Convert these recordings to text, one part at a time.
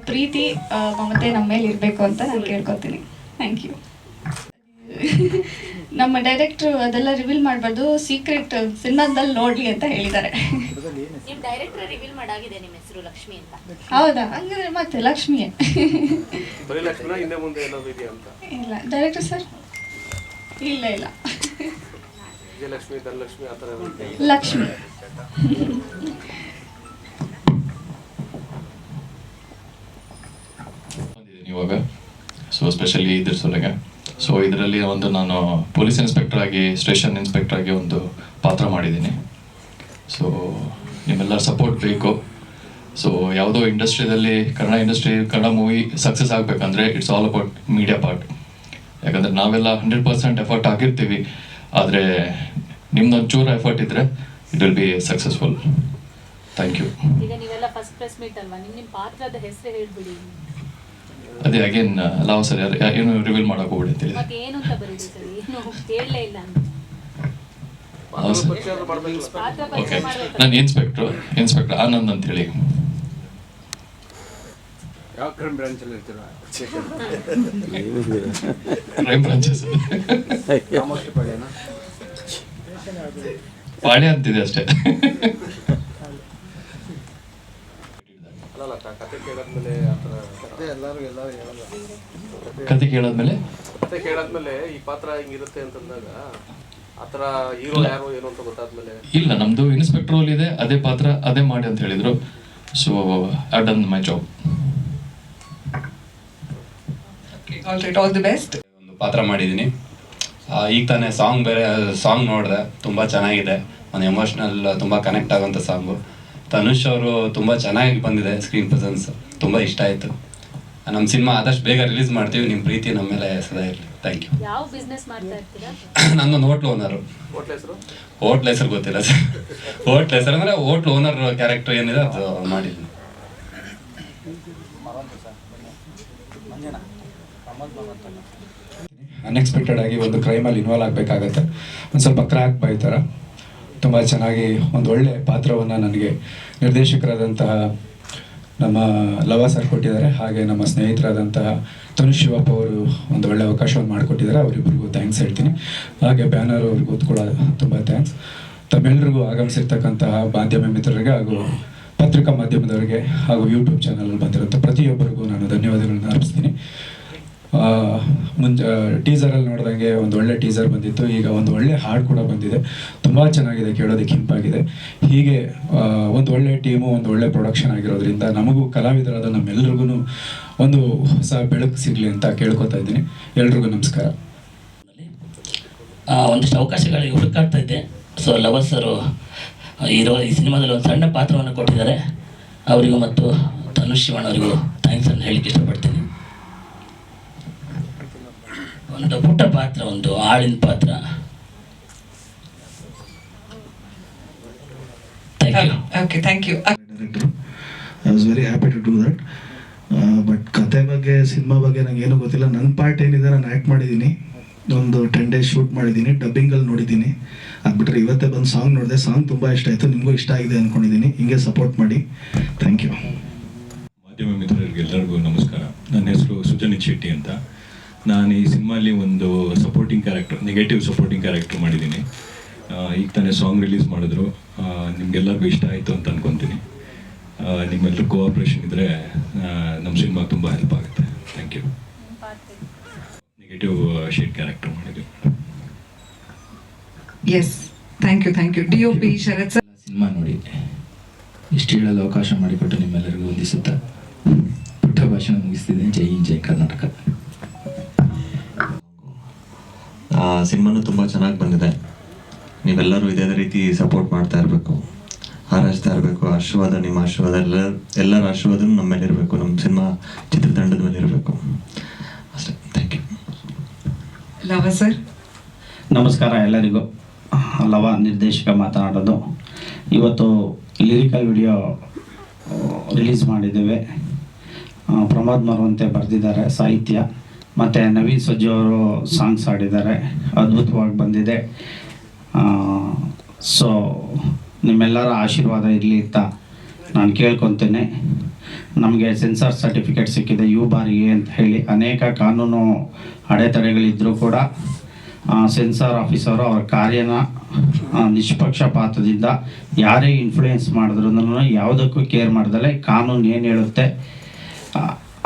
ಪ್ರೀತಿ ಮಮತೆ ನಮ್ಮ ಮೇಲೆ ಇರಬೇಕು ಅಂತ ನಾನು ಕೇಳ್ಕೊತೀನಿ. Thank you. ನಮ್ಮ ಡೈರೆಕ್ಟ್ರು ಅದೆಲ್ಲ ರಿವೀಲ್ ಮಾಡಬಾರ್ದು, ಸೀಕ್ರೆಟ್ ಸಿನಿಮಾದಲ್ಲಿ ನೋಡ್ಲಿ ಅಂತ ಹೇಳಿದ್ದಾರೆ. ನಿಮ್ಮ ಡೈರೆಕ್ಟರ್ ರಿವೀಲ್ ಮಾಡಾಗಿದೆ ನಿಮ್ಮ ಹೆಸರು ಲಕ್ಷ್ಮಿ ಅಂತ. ಹೌದಾ? ಹಂಗಂದ್ರೆ ಮತ್ತೆ ಲಕ್ಷ್ಮಿಯೇ. ಬರೀ ಲಕ್ಷ್ಮಿನ ಹಿಂದೆ ಮುಂದೆ ಎಲ್ಲೋ ಇದೆಯಾ ಅಂತ? ಇಲ್ಲ ಡೈರೆಕ್ಟರ್ ಸರ್, ಇಲ್ಲ ವಿಜಯಲಕ್ಷ್ಮಿ, ಧನಲಕ್ಷ್ಮಿ ಆ ಥರ ಲಕ್ಷ್ಮಿ. ಇವಾಗ ಸೊ ಸ್ಪೆಷಲಿ ಇದ್ರ ಸೊಲೆಗೆ ಸೊ ಇದರಲ್ಲಿ ಒಂದು ನಾನು ಪೊಲೀಸ್ ಇನ್ಸ್ಪೆಕ್ಟರ್ ಆಗಿ, ಸ್ಟೇಷನ್ ಇನ್ಸ್ಪೆಕ್ಟರ್ ಆಗಿ ಒಂದು ಪಾತ್ರ ಮಾಡಿದ್ದೀನಿ. ಸೊ ನಿಮ್ಮೆಲ್ಲರ ಸಪೋರ್ಟ್ ಬೇಕು. ಸೊ ಯಾವುದೋ ಇಂಡಸ್ಟ್ರಿಯಲ್ಲಿ ಕನ್ನಡ ಮೂವಿ ಸಕ್ಸಸ್ ಆಗಬೇಕಂದ್ರೆ it's all about media part. ಯಾಕಂದರೆ ನಾವೆಲ್ಲ 100% ಎಫರ್ಟ್ ಆಗಿರ್ತೀವಿ, ಆದರೆ ನಿಮ್ದೊಂದು ಚೂರು ಎಫರ್ಟ್ ಇದ್ದರೆ it will be successful. Thank you. ಈಗ ನೀವೆಲ್ಲ ಫಸ್ಟ್ ಪ್ರೆಸ್ ಮೀಟ್ ಅಲ್ವಾ, ನಿಮ್ಮ ಪಾತ್ರದ ಹೆಸರು ಹೇಳ್ಬಿಡಿ. ಅದೇ ಅಗೇನ್ ಲವ್ ಸರ್ ಏನು ರಿವೀಲ್ ಮಾಡೋಕೆ ಹೋಗ್ಬಿಡಿ. ಮತ್ತೆ ಏನು ಅಂತ ಬರೀರಿ ಸರ್, ಏನು ಹೇಳಲೇ ಇಲ್ಲ ಅಂತ. ಓಕೆ, ನಾನು ಇನ್ಸ್ಪೆಕ್ಟರ್ ಆನಂದ್ ಅಂತ ಹೇಳಿ. ಯಾವ ಕ್ರೈಮ್ ಬ್ರಾಂಚಲ್ಲಿ ಇರ್ತೀರಾ? ಕ್ರೈಮ್ ಬ್ರಾಂಚಸ್ ಪಾಳ್ಯ ಅಂತಿದೆ ಅಷ್ಟೇ. ಕತೆ ಕೇಳಾದ್ಮೇಲೆ ಈ ಪಾತ್ರ ಹಿಂಗಿರುತ್ತೆ ಅಂತಂದಾಗ ಆತರ ಹೀರೋ ಯಾರು ಏನು ಅಂತ ಗೊತ್ತಾದ್ಮೇಲೆ ಇಲ್ಲ, ನಮ್ದು ಇನ್ಸ್ಪೆಕ್ಟರ್ ರೋಲ್ ಇದೆ, ಅದೇ ಪಾತ್ರ ಅದೇ ಮಾಡಿ ಅಂತ ಹೇಳಿದ್ರು. So I done my job. All the best. ಒಂದು ಪಾತ್ರ ಮಾಡಿದ್ದೀನಿ. ಈಗ ತಾನೇ ಸಾಂಗ್ ನೋಡಿದೆ, ತುಂಬ ಚೆನ್ನಾಗಿದೆ. ಒಂದು ಎಮೋಷ್ನಲ್, ತುಂಬ ಕನೆಕ್ಟ್ ಆಗೋಂಥ ಸಾಂಗು. ತನುಷ್ ಅವರು ತುಂಬ ಚೆನ್ನಾಗಿ ಬಂದಿದೆ, ಸ್ಕ್ರೀನ್ ಪ್ರೆಸೆನ್ಸ್ ತುಂಬ ಇಷ್ಟ ಆಯಿತು. ನಮ್ಮ ಸಿನಿಮಾ ಆದಷ್ಟು ಬೇಗ ರಿಲೀಸ್ ಮಾಡ್ತೀವಿ. ನಿಮ್ಮ ಪ್ರೀತಿ ನಮ್ಮ ಮೇಲೆ ಸದಾ ಇರಲಿ. Thank you. ಯಾವ ಬಿಸ್ನೆಸ್ ಮಾಡ್ತಾ ಇರ್ತೀರಾ? ನನ್ನೊಂದು ಹೋಟ್ಲ್ ಓನರು. ಹೋಟ್ಲ್ ಹೆಸರು ಗೊತ್ತಿಲ್ಲ ಸರ್. ಹೋಟ್ಲ್ ಹೆಸರು ಅಂದರೆ ಹೋಟ್ಲ್ ಓನರ್ ಕ್ಯಾರೆಕ್ಟರ್ ಏನಿದೆ ಅದು ಮಾಡಿದ್ದೀನಿ. ಅನ್ಎಕ್ಸ್ಪೆಕ್ಟೆಡ್ ಆಗಿ ಒಂದು ಕ್ರೈಮಲ್ಲಿ ಇನ್ವಾಲ್ವ್ ಆಗಬೇಕಾಗತ್ತೆ. ಒಂದು ಸ್ವಲ್ಪ ಕ್ರ್ಯಾಕ್ ಬೈ ಥರ ತುಂಬ ಚೆನ್ನಾಗಿ ಒಂದು ಒಳ್ಳೆ ಪಾತ್ರವನ್ನು ನನಗೆ ನಿರ್ದೇಶಕರಾದಂತಹ ನಮ್ಮ ಲವ ಸರ್ ಕೊಟ್ಟಿದ್ದಾರೆ. ಹಾಗೆ ನಮ್ಮ ಸ್ನೇಹಿತರಾದಂತಹ ತನುಷ್ ಶಿವಪ್ಪ ಅವರು ಒಂದು ಒಳ್ಳೆ ಅವಕಾಶವನ್ನು ಮಾಡಿಕೊಟ್ಟಿದ್ದಾರೆ. ಅವರಿಬ್ಬರಿಗೂ ಥ್ಯಾಂಕ್ಸ್ ಹೇಳ್ತೀನಿ. ಹಾಗೆ ಬ್ಯಾನರ್ ಅವ್ರಿಗೂ ಕೂಡ ತುಂಬ ಥ್ಯಾಂಕ್ಸ್. ತಮ್ಮೆಲ್ಲರಿಗೂ ಆಗಮಿಸಿರ್ತಕ್ಕಂತಹ ಮಾಧ್ಯಮ ಮಿತ್ರರಿಗೆ ಹಾಗೂ ಪತ್ರಿಕಾ ಮಾಧ್ಯಮದವರಿಗೆ ಹಾಗೂ ಯೂಟ್ಯೂಬ್ ಚಾನಲ್ ಬಂದಿರೋಂಥ ಪ್ರತಿಯೊಬ್ಬರಿಗೂ ನಾನು ಧನ್ಯವಾದಗಳನ್ನ ಅರ್ಪಿಸ್ತೀನಿ. ಟೀಸರಲ್ಲಿ ನೋಡಿದಂಗೆ ಒಂದು ಒಳ್ಳೆ ಟೀಸರ್ ಬಂದಿತ್ತು. ಈಗ ಒಂದು ಒಳ್ಳೆ ಹಾಡು ಕೂಡ ಬಂದಿದೆ, ತುಂಬ ಚೆನ್ನಾಗಿದೆ, ಕೇಳೋದಕ್ಕೆ ಇಂಪಾಗಿದೆ. ಹೀಗೆ ಒಂದು ಒಳ್ಳೆ ಟೀಮು, ಒಂದು ಒಳ್ಳೆ ಪ್ರೊಡಕ್ಷನ್ ಆಗಿರೋದ್ರಿಂದ ನಮಗೂ ಕಲಾವಿದರಾದ ನಮ್ಮೆಲ್ರಿಗೂ ಒಂದು ಹೊಸ ಬೆಳಕು ಸಿಗಲಿ ಅಂತ ಕೇಳ್ಕೊತಾ ಇದ್ದೀನಿ. ಎಲ್ರಿಗೂ ನಮಸ್ಕಾರ. ಒಂದಿಷ್ಟು ಅವಕಾಶಗಳಿಗೆ ಹುಡುಕಾಡ್ತಾ ಇದ್ದೆ. ಸೊ ಲವರ್ ಸರು ಈ ಸಿನಿಮಾದಲ್ಲಿ ಒಂದು ಸಣ್ಣ ಪಾತ್ರವನ್ನು ಕೊಟ್ಟಿದ್ದಾರೆ. ಅವರಿಗೂ ಮತ್ತು ತನುಷ್ ಶಿವಣ್ಣ ಅವರಿಗೂ ಥ್ಯಾಂಕ್ಸನ್ನು ಹೇಳಲಿಕ್ಕೆ ಇಷ್ಟಪಡ್ತೀನಿ. ಒಂದು ಪುಟ್ಟ ಪಾತ್ರ, ಒಂದು ಆಳಿನ ಪಾತ್ರ. Thank you. I was very happy to do that. But ಕತೆ ಬಗ್ಗೆ, ಸಿನಿಮಾ ಬಗ್ಗೆ ನಂಗೆ ಏನೂ ಗೊತ್ತಿಲ್ಲ. ನನ್ನ ಪಾರ್ಟ್ ಏನಿದೆ ನಾನು ಆ್ಯಕ್ಟ್ ಮಾಡಿದ್ದೀನಿ. ಒಂದು 10 days ಶೂಟ್ ಮಾಡಿದ್ದೀನಿ, ಡಬ್ಬಿಂಗಲ್ಲಿ ನೋಡಿದ್ದೀನಿ. ಅದು ಬಿಟ್ಟರೆ ಇವತ್ತೇ ಬಂದು ಸಾಂಗ್ ನೋಡಿದೆ. ಸಾಂಗ್ ತುಂಬ ಇಷ್ಟ ಆಯಿತು, ನಿಮಗೂ ಇಷ್ಟ ಆಗಿದೆ ಅಂದ್ಕೊಂಡಿದ್ದೀನಿ. ಹಿಂಗೆ ಸಪೋರ್ಟ್ ಮಾಡಿ. Thank you. ಮಾಧ್ಯಮ ಮಿತ್ರರಿಗೆಲ್ಲರಿಗೂ ನಮಸ್ಕಾರ. ನನ್ನ ಹೆಸರು ಸುಜನಿತ್ ಶೆಟ್ಟಿ ಅಂತ. ನಾನು ಈ ಸಿನಿಮಾಲಿ ಒಂದು ನೆಗೆಟಿವ್ ಸಪೋರ್ಟಿಂಗ್ ಕ್ಯಾರೆಕ್ಟರ್ ಮಾಡಿದ್ದೀನಿ. ಈಗ ತಾನೇ ಸಾಂಗ್ ರಿಲೀಸ್ ಮಾಡಿದ್ರು. ನಿಮಗೆಲ್ಲರಿಗೂ ಇಷ್ಟ ಆಯಿತು ಅಂತ ಅಂದ್ಕೊತೀನಿ. ನಿಮ್ಮೆಲ್ಲರೂ ಕೋಆಪ್ರೇಷನ್ ಇದ್ದರೆ ನಮ್ಮ ಸಿನಿಮಾ ತುಂಬ ಹೆಲ್ಪ್ ಆಗುತ್ತೆ. Thank you. Negative shade character ಮಾಡಿದ್ವಿ. Yes, thank you. DOP Sharath sir. Cinema ನೋಡಿ ಇಷ್ಟು ಹೇಳಲು ಅವಕಾಶ ಮಾಡಿಕೊಟ್ಟು ನಿಮ್ಮೆಲ್ಲರಿಗೂ ವಂದಿಸುತ್ತಾ ಪುಟ್ಟ ಭಾಷಣ ಮುಗಿಸ್ತಿದ್ದೀನಿ. ಜೈ ಹಿಂದ್, ಜೈ ಕರ್ನಾಟಕ. ಸಿನಿಮಾನು ತುಂಬ ಚೆನ್ನಾಗಿ ಬಂದಿದೆ. ನೀವೆಲ್ಲರೂ ಇದೇ ರೀತಿ ಸಪೋರ್ಟ್ ಮಾಡ್ತಾ ಇರಬೇಕು, ಹಾರೈಸ್ತಾ ಇರಬೇಕು. ಆಶೀರ್ವಾದ, ನಿಮ್ಮ ಆಶೀರ್ವಾದ, ಎಲ್ಲರ ಆಶೀರ್ವಾದನೂ ನಮ್ಮ ಮೇಲೆ ಇರಬೇಕು, ನಮ್ಮ ಸಿನಿಮಾ ಚಿತ್ರತಂಡದ ಮೇಲೆ ಇರಬೇಕು ಅಷ್ಟೇ. Thank you. ಲವ ಸರ್. ನಮಸ್ಕಾರ ಎಲ್ಲರಿಗೂ. ಲವ ನಿರ್ದೇಶಕ ಮಾತನಾಡೋದು. ಇವತ್ತು ಲಿರಿಕಲ್ ವಿಡಿಯೋ ರಿಲೀಸ್ ಮಾಡಿದ್ದೇವೆ. ಪ್ರಮೋದ್ ಮರವಂತೆ ಬರೆದಿದ್ದಾರೆ ಸಾಹಿತ್ಯ, ಮತ್ತು ನವೀನ್ ಸಜ್ಜು ಅವರು ಸಾಂಗ್ಸ್ ಆಡಿದ್ದಾರೆ. ಅದ್ಭುತವಾಗಿ ಬಂದಿದೆ. ಸೊ ನಿಮ್ಮೆಲ್ಲರ ಆಶೀರ್ವಾದ ಇರಲಿ ಅಂತ ನಾನು ಕೇಳ್ಕೊತೇನೆ. ನಮಗೆ ಸೆನ್ಸಾರ್ ಸರ್ಟಿಫಿಕೇಟ್ ಸಿಕ್ಕಿದೆ U/A ಅಂತ ಹೇಳಿ. ಅನೇಕ ಕಾನೂನು ಅಡೆತಡೆಗಳಿದ್ದರೂ ಕೂಡ ಸೆನ್ಸಾರ್ ಆಫೀಸರು ಅವರ ಕಾರ್ಯನ ನಿಷ್ಪಕ್ಷಪಾತದಿಂದ ಯಾರೇ ಇನ್ಫ್ಲೂಯೆನ್ಸ್ ಮಾಡಿದ್ರು ಯಾವುದಕ್ಕೂ ಕೇರ್ ಮಾಡ್ದಲೆ ಕಾನೂನು ಏನು ಹೇಳುತ್ತೆ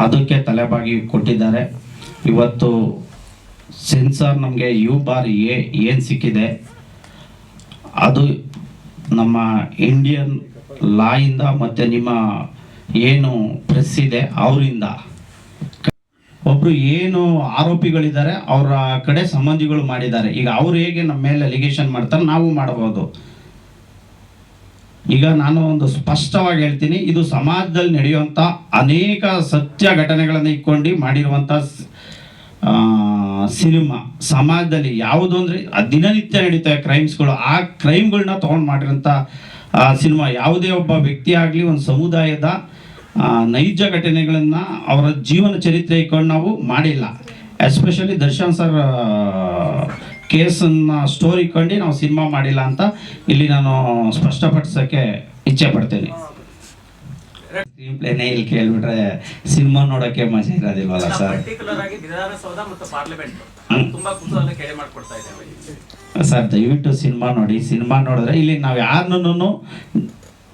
ಅದಕ್ಕೆ ತಲೆಬಾಗಿ ಕೊಟ್ಟಿದ್ದಾರೆ. ಇವತ್ತು ಸೆನ್ಸಾರ್ ನಮಗೆ U/A ಏನು ಸಿಕ್ಕಿದೆ ಅದು ನಮ್ಮ ಇಂಡಿಯನ್ ಲಾಯಿಂದ ಮತ್ತು ನಿಮ್ಮ ಏನು ಪ್ರೆಸ್ ಇದೆ ಅವರಿಂದ. ಒಬ್ಬರು ಏನು ಆರೋಪಿಗಳಿದ್ದಾರೆ ಅವರ ಕಡೆ ಸಂಬಂಧಿಗಳು ಮಾಡಿದ್ದಾರೆ. ಈಗ ಅವ್ರು ಹೇಗೆ ನಮ್ಮ ಮೇಲೆ ಅಲಿಗೇಷನ್ ಮಾಡ್ತಾರೆ ನಾವು ಮಾಡಬಹುದು. ಈಗ ನಾನು ಒಂದು ಸ್ಪಷ್ಟವಾಗಿ ಹೇಳ್ತೀನಿ, ಇದು ಸಮಾಜದಲ್ಲಿ ನಡೆಯುವಂಥ ಅನೇಕ ಸತ್ಯ ಘಟನೆಗಳನ್ನು ಇಟ್ಕೊಂಡು ಮಾಡಿರುವಂಥ ಸಿನಿಮಾ. ಸಮಾಜದಲ್ಲಿ ಯಾವುದು ಅಂದರೆ ದಿನನಿತ್ಯ ನಡೀತವೆ ಕ್ರೈಮ್ಸ್ಗಳು, ಆ ಕ್ರೈಮ್ಗಳನ್ನ ತೊಗೊಂಡು ಮಾಡಿರೋಂಥ ಸಿನಿಮಾ. ಯಾವುದೇ ಒಬ್ಬ ವ್ಯಕ್ತಿ ಆಗಲಿ ಒಂದು ಸಮುದಾಯದ ನೈಜ ಘಟನೆಗಳನ್ನು ಅವರ ಜೀವನ ಚರಿತ್ರೆ ಇಟ್ಕೊಂಡು ನಾವು ಮಾಡಿಲ್ಲ. ಎಸ್ಪೆಷಲಿ ದರ್ಶನ್ ಸರ್ ಕೇಸನ್ನು ಸ್ಟೋರಿ ಇಟ್ಕೊಂಡು ನಾವು ಸಿನಿಮಾ ಮಾಡಿಲ್ಲ ಅಂತ ಇಲ್ಲಿ ನಾನು ಸ್ಪಷ್ಟಪಡಿಸೋಕ್ಕೆ ಇಚ್ಛೆ ಪಡ್ತೇನೆ. ಸ್ಕ್ರೀನ್ ಪ್ಲೇನೇ ಇಲ್ಲಿ ಕೇಳ್ಬಿಟ್ರೆ ಸಿನಿಮಾ ನೋಡೋಕ್ಕೆ ಮಜಾ ಇರೋದಿಲ್ವಲ್ಲ ಸರ್. ಸರ್ ದಯವಿಟ್ಟು ಸಿನಿಮಾ ನೋಡಿ. ಸಿನಿಮಾ ನೋಡಿದ್ರೆ ಇಲ್ಲಿ ನಾವು ಯಾರನ್ನೂ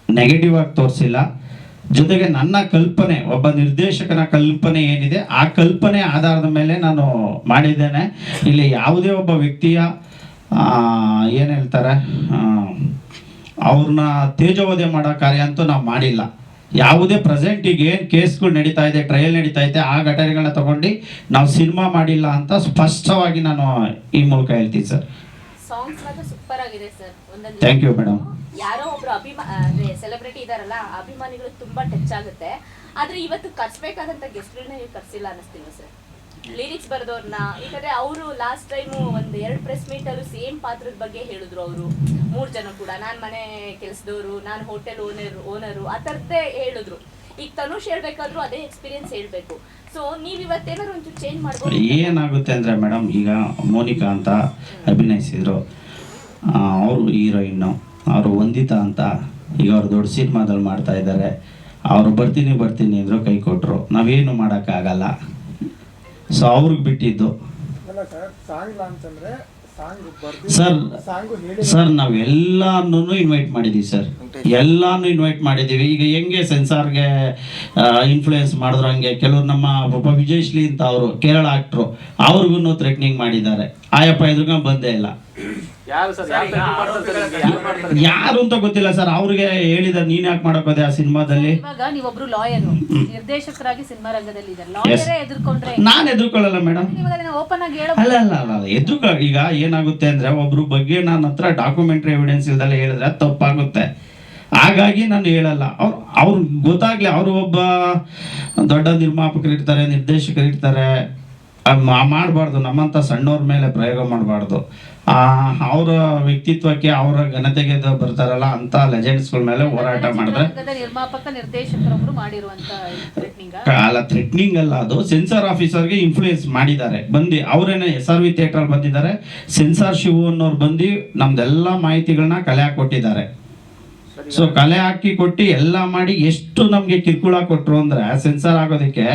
ನೆಗೆಟಿವ್ ಆಗಿ ತೋರಿಸಿಲ್ಲ. ಜೊತೆಗೆ ನನ್ನ ಕಲ್ಪನೆ, ಒಬ್ಬ ನಿರ್ದೇಶಕನ ಕಲ್ಪನೆ ಏನಿದೆ ಆ ಕಲ್ಪನೆ ಆಧಾರದ ಮೇಲೆ ನಾನು ಮಾಡಿದ್ದೇನೆ. ಇಲ್ಲಿ ಯಾವುದೇ ಒಬ್ಬ ವ್ಯಕ್ತಿಯ ಏನು ಹೇಳ್ತಾರೆ ಅವ್ರನ್ನ ತೇಜೋವಧೆ ಮಾಡೋ ಕಾರ್ಯ ಅಂತೂ ನಾವು ಮಾಡಿಲ್ಲ. ಯಾವುದೇ ಪ್ರೆಸೆಂಟಿಗೆ ಏನು ಕೇಸ್ಗಳು ನಡೀತಾ ಇದೆ, ಟ್ರಯಲ್ ನಡೀತಾ ಇದೆ, ಆ ಘಟನೆಗಳನ್ನ ತಗೊಂಡು ನಾವು ಸಿನಿಮಾ ಮಾಡಿಲ್ಲ ಅಂತ ಸ್ಪಷ್ಟವಾಗಿ ನಾನು ಈ ಮೂಲಕ ಹೇಳ್ತೀನಿ ಸರ್. ಸಾಂಗ್ಸ್ ಮಾತ್ರ ಸೂಪರ್ ಆಗಿದೆ ಸರ್. ಒಂದೊಂದು ಥ್ಯಾಂಕ್ ಯು ಮೇಡಮ್. ಯಾರೋ ಒಬ್ರು ಸೆಲೆಬ್ರಿಟಿ ಇದಾರಲ್ಲ, ಅಭಿಮಾನಿಗಳು ತುಂಬಾ ಟಚ್ ಆಗುತ್ತೆ. ಆದ್ರೆ ಇವತ್ತು ಕರ್ಸ್ಬೇಕಾದಂತ ಗೆಸ್ಟ್ಗಳನ್ನ ನೀವು ಕರ್ಸಿಲ್ಲ ಅನ್ನಿಸ್ತಿಲ್ಲ ಸರ್. ಲಿರಿಕ್ಸ್ ಬರೆದವ್ರನ್ನ, ಯಾಕಂದ್ರೆ ಅವರು ಲಾಸ್ಟ್ ಟೈಮು ಒಂದು 2 ಪ್ರೆಸ್ ಮೀಟ್ ಅಲ್ಲೂ ಸೇಮ್ ಪಾತ್ರದ ಬಗ್ಗೆ ಹೇಳಿದ್ರು. ಅವರು 3 ಜನ ಕೂಡ, ನಾನು ಮನೆ ಕೆಲಸದವರು, ನಾನು ಹೋಟೆಲ್ ಓನರು ಆ ಥರದ್ದೇ ಹೇಳಿದ್ರು. ಈಗ ತನುಷ್ ಹೇಳ್ಬೇಕಾದ್ರೂ ಅದೇ ಎಕ್ಸ್ಪೀರಿಯನ್ಸ್ ಹೇಳ್ಬೇಕು. ಸೊ ನೀವು ಇವತ್ತೇನಾದ್ರು ಒಂಚೂರು ಚೇಂಜ್ ಮಾಡ್ಬೋದು. ಏನಾಗುತ್ತೆ ಅಂದರೆ ಮೇಡಮ್, ಈಗ ಮೋನಿಕಾ ಅಂತ ಅಭಿನಯಿಸಿದ್ರು, ಅವರು ಹೀರೋಯಿನ್ನು, ಅವರು ವಂದಿತಾ ಅಂತ ಈಗ ಅವ್ರು ದೊಡ್ಡ ಸಿನಿಮಾದಲ್ಲಿ ಮಾಡ್ತಾ ಇದ್ದಾರೆ. ಅವರು ಬರ್ತೀನಿ ಅಂದರು, ಕೈ ಕೊಟ್ಟರು. ನಾವೇನು ಮಾಡೋಕ್ಕಾಗಲ್ಲ. ಸೊ ಅವ್ರಿಗೆ ಬಿಟ್ಟಿದ್ದು ಸರ್ ನಾವೆಲ್ಲನೂ ಇನ್ವೈಟ್ ಮಾಡಿದ್ದೀವಿ ಸರ್, ಎಲ್ಲಾನು ಇನ್ವೈಟ್ ಮಾಡಿದ್ದೀವಿ. ಈಗ ಹೆಂಗೆ ಸೆನ್ಸಾರ್ಗೆ ಇನ್ಫ್ಲೂಯೆನ್ಸ್ ಮಾಡಿದ್ರು ಹಂಗೆ ಕೆಲವರು ನಮ್ಮ ಒಬ್ಬ ವಿಜಯಶ್ರೀ ಅಂತ ಅವರು ಕೇರಳ ಆಕ್ಟ್ರು, ಅವ್ರಿಗೂ ಥ್ರೆಟ್ನಿಂಗ್ ಮಾಡಿದ್ದಾರೆ. ಆಯಪ್ಪ ಎದುರುಗ ಬಂದೇ ಇಲ್ಲ. ಯಾರು ಅಂತ ಗೊತ್ತಿಲ್ಲ ಸರ್. ಅವ್ರಿಗೆ ಹೇಳಿದ ನೀನ್ ಯಾಕೆ ಮಾಡಕ್ ಹೋದೆ ಆ ಸಿನಿಮಾದಲ್ಲಿ? ಇವಾಗ ನೀವೊಬ್ರು ಲಾಯರು, ನಿರ್ದೇಶಕರಾಗಿ ಸಿನಿಮಾ ರಂಗದಲ್ಲಿ ಇದ್ದಾರೆ. ಲಾಯರೇ ಎದುರ್ಕೊಂಡ್ರೆ ನಾನು ಎದುರ್ಕೊಳ್ಳಲ್ಲ ಮೇಡಮ್. ಓಪನ್ ಆಗಿ ಹೇಳ ಅಲ್ಲ ಈಗ ಏನಾಗುತ್ತೆ ಅಂದ್ರೆ ಒಬ್ರು ಬಗ್ಗೆ ನನ್ನ ಹತ್ರ ಡಾಕ್ಯುಮೆಂಟ್ರಿ ಎವಿಡೆನ್ಸ್ ಇಲ್ದಲ್ಲ ಹೇಳಿದ್ರೆ ತಪ್ಪಾಗುತ್ತೆ. ಹಾಗಾಗಿ ನಾನು ಹೇಳಲ್ಲ. ಅವ್ರು ಗೊತ್ತಾಗ್ಲಿ. ಅವರು ಒಬ್ಬ ದೊಡ್ಡ ನಿರ್ಮಾಪಕರು ಇರ್ತಾರೆ, ನಿರ್ದೇಶಕರು ಇರ್ತಾರೆ, ಮಾಡಬಾರ್ದು. ನಮ್ಮಂತ ಸಣ್ಣವ್ರ ಮೇಲೆ ಪ್ರಯೋಗ ಮಾಡಬಾರ್ದು. ಅವರ ವ್ಯಕ್ತಿತ್ವಕ್ಕೆ, ಅವರ ಘನತೆಗೆ ಬರ್ತಾರಲ್ಲ ಅಂತ ಲೆಜೆಂಡ್ಸ್ಗಳ ಮೇಲೆ ಹೋರಾಟ ಮಾಡಿದ್ರೆ ನಿರ್ಮಾಪಕ ನಿರ್ದೇಶಕರೊಬ್ರು ಮಾಡಿರುವಂತ ಥ್ರೆಟ್ನಿಂಗ್ ಅಲ್ಲ, ಅದು ಸೆನ್ಸಾರ್ ಆಫೀಸರ್ಗೆ ಇನ್ಫ್ಲೂಯೆನ್ಸ್ ಮಾಡಿದ್ದಾರೆ. ಬಂದು ಅವರೇನೆ SRV ಥಿಯೇಟರ್ ಬಂದಿದ್ದಾರೆ. ಸೆನ್ಸಾರ್ ಶಿವು ಅನ್ನೋರು ಬಂದು ನಮ್ದೆಲ್ಲ ಮಾಹಿತಿಗಳನ್ನ ಕಲೆ ಹಾಕೊಟ್ಟಿದ್ದಾರೆ. ಸೊ ಕಲೆ ಹಾಕಿ ಕೊಟ್ಟು ಎಲ್ಲ ಮಾಡಿ ಎಷ್ಟು ನಮಗೆ ಕಿರುಕುಳ ಕೊಟ್ಟರು ಅಂದರೆ ಸೆನ್ಸಾರ್ ಆಗೋದಕ್ಕೆ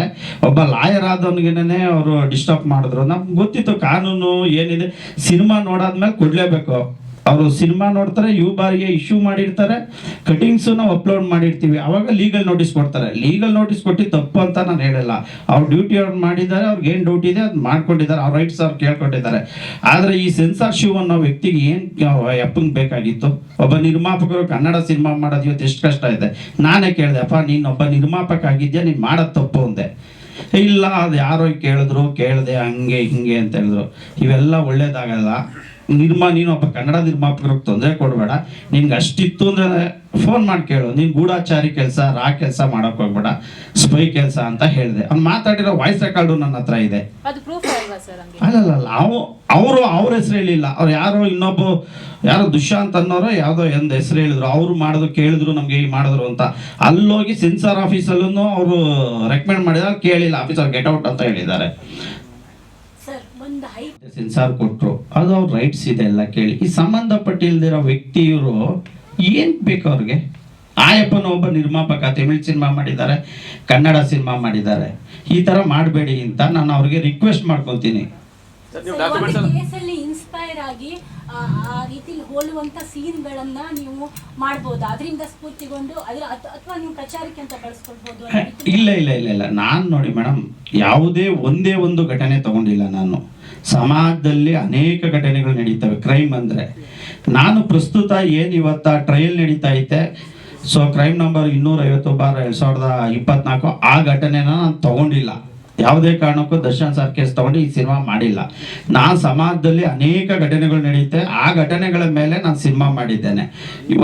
ಒಬ್ಬ ಲಾಯರ್ ಆದವನಿಗೇನೆ ಅವರು ಡಿಸ್ಟರ್ಬ್ ಮಾಡಿದ್ರು. ನಮ್ಗೆ ಗೊತ್ತಿತ್ತು ಕಾನೂನು ಏನಿದೆ. ಸಿನಿಮಾ ನೋಡಾದ್ಮೇಲೆ ಕೊಡಲೇಬೇಕು. ಅವರು ಸಿನಿಮಾ ನೋಡ್ತಾರೆ, U/A ಇಶ್ಯೂ ಮಾಡಿರ್ತಾರೆ, ಕಟಿಂಗ್ಸು ನಾವು ಅಪ್ಲೋಡ್ ಮಾಡಿರ್ತೀವಿ. ಅವಾಗ ಲೀಗಲ್ ನೋಟಿಸ್ ಕೊಡ್ತಾರೆ. ಲೀಗಲ್ ನೋಟಿಸ್ ಕೊಟ್ಟು ತಪ್ಪು ಅಂತ ನಾನು ಹೇಳಿಲ್ಲ. ಅವ್ರ ಡ್ಯೂಟಿ ಅವ್ರು ಮಾಡಿದ್ದಾರೆ, ಅವ್ರಿಗೆ ಏನು ಡ್ಯೂಟಿ ಇದೆ ಅದು ಮಾಡ್ಕೊಂಡಿದ್ದಾರೆ, ಅವ್ರ ರೈಟ್ಸ್ ಅವ್ರು ಕೇಳ್ಕೊಂಡಿದ್ದಾರೆ. ಆದರೆ ಈ ಸೆನ್ಸಾರ್ ಶಿವ್ ಅನ್ನೋ ವ್ಯಕ್ತಿಗೆ ಏನು ಎಪ್ಪಂಗೆ ಬೇಕಾಗಿತ್ತು? ಒಬ್ಬ ನಿರ್ಮಾಪಕರು ಕನ್ನಡ ಸಿನಿಮಾ ಮಾಡೋದು ಇವತ್ತು ಎಷ್ಟು ಕಷ್ಟ ಇದೆ. ನಾನೇ ಕೇಳಿದೆ, ಅಪ್ಪ ನೀನೊಬ್ಬ ನಿರ್ಮಾಪಕ ಆಗಿದ್ಯಾ, ನೀನು ಮಾಡೋದು ತಪ್ಪು ಅಂದೆ. ಇಲ್ಲ ಅದು ಯಾರೋ ಕೇಳಿದೆ ಹಂಗೆ ಹಿಂಗೆ ಅಂತ ಹೇಳಿದ್ರು. ಇವೆಲ್ಲ ಒಳ್ಳೇದಾಗಲ್ಲ. ನೀನು ಒಬ್ಬ ಕನ್ನಡ ನಿರ್ಮಾಪಕರಿಗೆ ತೊಂದರೆ ಕೊಡಬೇಡ. ನಿನ್ಗೆ ಅಷ್ಟಿತ್ತು ಅಂದರೆ ಫೋನ್ ಮಾಡಿ ಕೇಳು. ನೀನು ಗೂಢಾಚಾರಿ ಕೆಲಸ, ಕೆಲಸ ಮಾಡೋಕೆ ಹೋಗ್ಬೇಡ, ಸ್ಪೈ ಕೆಲಸ ಅಂತ ಹೇಳಿದೆ. ಅವ್ನು ಮಾತಾಡಿರೋ ವಾಯ್ಸ್ ರೆಕಾರ್ಡು ನನ್ನ ಹತ್ರ ಇದೆ. ಅಲ್ಲಲ್ಲ ಅವ್ರ ಹೆಸರು ಹೇಳಿಲ್ಲ. ಅವ್ರು ಯಾರೋ ದುಷ್ಯಂತ್ ಅನ್ನೋರು ಯಾವುದೋ ಒಂದು ಹೆಸರು ಹೇಳಿದ್ರು. ಅವ್ರು ಮಾಡೋದು ಕೇಳಿದ್ರು, ನಮ್ಗೆ ಈಗ ಮಾಡಿದ್ರು ಅಂತ. ಅಲ್ಲೋಗಿ ಸೆನ್ಸಾರ್ ಆಫೀಸಲ್ಲೂ ಅವರು ರೆಕಮೆಂಡ್ ಮಾಡಿದ್ರೆ ಕೇಳಿಲ್ಲ. ಆಫೀಸರ್ ಗೆಟ್ ಔಟ್ ಅಂತ ಹೇಳಿದ್ದಾರೆ. ಸೆನ್ಸಾರ್ ಕೊಟ್ಟರು, ಅದು ಅವ್ರ ರೈಟ್ಸ್ ಇದೆ, ಎಲ್ಲ ಕೇಳಿ. ಈ ಸಂಬಂಧಪಟ್ಟಿಲ್ದಿರೋ ವ್ಯಕ್ತಿಯವರು ಏನ್ ಬೇಕು ಅವ್ರಿಗೆ? ಆಯಪ್ಪನ ಒಬ್ಬ ನಿರ್ಮಾಪಕ, ತಮಿಳ್ ಸಿನಿಮಾ ಮಾಡಿದ್ದಾರೆ, ಕನ್ನಡ ಸಿನಿಮಾ ಮಾಡಿದ್ದಾರೆ. ಈ ಥರ ಮಾಡಬೇಡಿ ಅಂತ ನಾನು ಅವ್ರಿಗೆ ರಿಕ್ವೆಸ್ಟ್ ಮಾಡ್ಕೊತೀನಿ. ಕೇಸಲ್ಲಿ ಇನ್ಸ್ಪೈರ್ ಆಗಿ ಆ ರೀತಿಲಿ ಹೋಲುವಂತ ಸೀನ್ಗಳನ್ನ ನೀವು ಮಾಡ್ಬೋದು, ಅದರಿಂದ ಸ್ಫೂರ್ತಿಗೊಂಡು ಅಥವಾ ನೀವು ಪ್ರಚಾರಕ್ಕೆ ಅಂತ ಬಳಸ್ಕೊಳ್ಬೋದು. ಇಲ್ಲ ಇಲ್ಲ ಇಲ್ಲ ಇಲ್ಲ ನಾನು ನೋಡಿ ಮೇಡಮ್, ಯಾವುದೇ ಒಂದೇ ಒಂದು ಘಟನೆ ತಗೊಂಡಿಲ್ಲ ನಾನು. ಸಮಾಜದಲ್ಲಿ ಅನೇಕ ಘಟನೆಗಳು ನಡೀತವೆ ಕ್ರೈಮ್ ಅಂದರೆ. ನಾನು ಪ್ರಸ್ತುತ ಏನು ಇವತ್ತ ಟ್ರಯಲ್ ನಡೀತಾ ಐತೆ, ಸೊ ಕ್ರೈಮ್ ನಂಬರ್ 250/2024 ಆ ಘಟನೆನ ನಾನು ತಗೊಂಡಿಲ್ಲ. ಯಾವುದೇ ಕಾರಣಕ್ಕೂ ದರ್ಶನ್ ಸರ್ ಕೇಸ್ ತಗೊಂಡು ಈ ಸಿನಿಮಾ ಮಾಡಿಲ್ಲ. ನಾನು ಸಮಾಜದಲ್ಲಿ ಅನೇಕ ಘಟನೆಗಳು ನಡೆಯುತ್ತೆ, ಆ ಘಟನೆಗಳ ಮೇಲೆ ನಾನು ಸಿನಿಮಾ ಮಾಡಿದ್ದೇನೆ.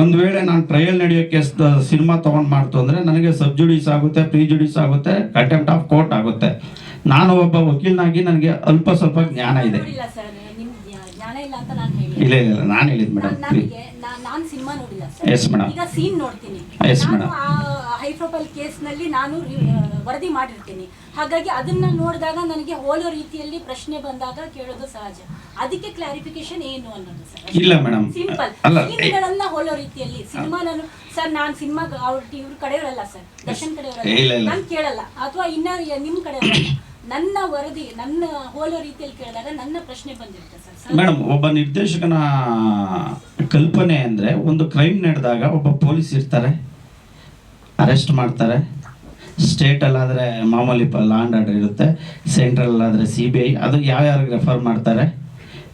ಒಂದು ವೇಳೆ ನಾನು ಟ್ರಯಲ್ ನಡೆಯೋ ಕೇಸ್ ಸಿನಿಮಾ ತೊಗೊಂಡು ಮಾಡ್ತು ಅಂದರೆ ನನಗೆ ಸಬ್ಜುಡಿಸ್ ಆಗುತ್ತೆ, ಪ್ರಿಜುಡಿಸ್ ಆಗುತ್ತೆ, ಕಂಟೆಂಪ್ಟ್ ಆಫ್ ಕೋರ್ಟ್ ಆಗುತ್ತೆ. ನಾನು ಒಬ್ಬ ವಕೀಲನಾಗಿ ನನಗೆ ಅಲ್ಪ ಸ್ವಲ್ಪ ಜ್ಞಾನ ಇದೆ. ಇಲ್ಲ ಇಲ್ಲ ಇಲ್ಲ ನಾನು ಹೇಳಿದ್ ಮೇಡಮ್. ನಾನು ಸಿನಿಮಾ ನೋಡಿಲ್ಲ ಎಸ್ ಮೇಡಮ್. ಈಗ ಸೀನ್ ನೋಡ್ತೀನಿ. Yes madam. ಹೈ ಪ್ರೊಫೈಲ್ ಕೇಸ್ನಲ್ಲಿ ನಾನು ವರದಿ ಮಾಡಿರ್ತೀನಿ. ಹಾಗಾಗಿ ಅದನ್ನ ನೋಡಿದಾಗ ನನಗೆ ಹೋಲೋ ರೀತಿಯಲ್ಲಿ ಪ್ರಶ್ನೆ ಬಂದಾಗ ಕೇಳೋದು ಸಹಜ. ಅದಕ್ಕೆ ಕ್ಲಾರಿಫಿಕೇಶನ್ ಏನು ಅನ್ನೋದು ಸರ್. ಇಲ್ಲ ಮೇಡಮ್, ಸಿಂಪಲ್ ಸೀನ್ಗಳನ್ನ ಹೋಲೋ ರೀತಿಯಲ್ಲಿ ಸಿನಿಮಾ ನಾನು ಸಿನಿಮಾ ಇವ್ರ ಕಡೆಯವರಲ್ಲ ಸರ್, ದರ್ಶನ್ ಕಡೆಯವರಲ್ಲ, ನಾನು ಕೇಳಲ್ಲ, ಅಥವಾ ಇನ್ನ ನಿಮ್ ಕಡೆಯವರಲ್ಲ. ನನ್ನ ವರದಿ ನನ್ನ ಹೋಲೋ ರೀತಿಯಲ್ಲಿ ಕೇಳಿದಾಗ ನನ್ನ ಪ್ರಶ್ನೆ ಬಂದಿರುತ್ತೆ ಸರ್. ಮೇಡಮ್, ಒಬ್ಬ ನಿರ್ದೇಶಕನ ಕಲ್ಪನೆ ಅಂದರೆ ಒಂದು ಕ್ರೈಮ್ ನಡೆದಾಗ ಒಬ್ಬ ಪೊಲೀಸ್ ಇರ್ತಾರೆ, ಅರೆಸ್ಟ್ ಮಾಡ್ತಾರೆ. ಸ್ಟೇಟಲ್ಲಾದರೆ ಮಾಮೂಲಿ ಲಾ ಆ್ಯಂಡ್ ಆರ್ಡರ್ ಇರುತ್ತೆ, ಸೆಂಟ್ರಲ್ಲಾದರೆ CBI. ಅದು ಯಾರ್ಯಾರಿಗೆ ರೆಫರ್ ಮಾಡ್ತಾರೆ,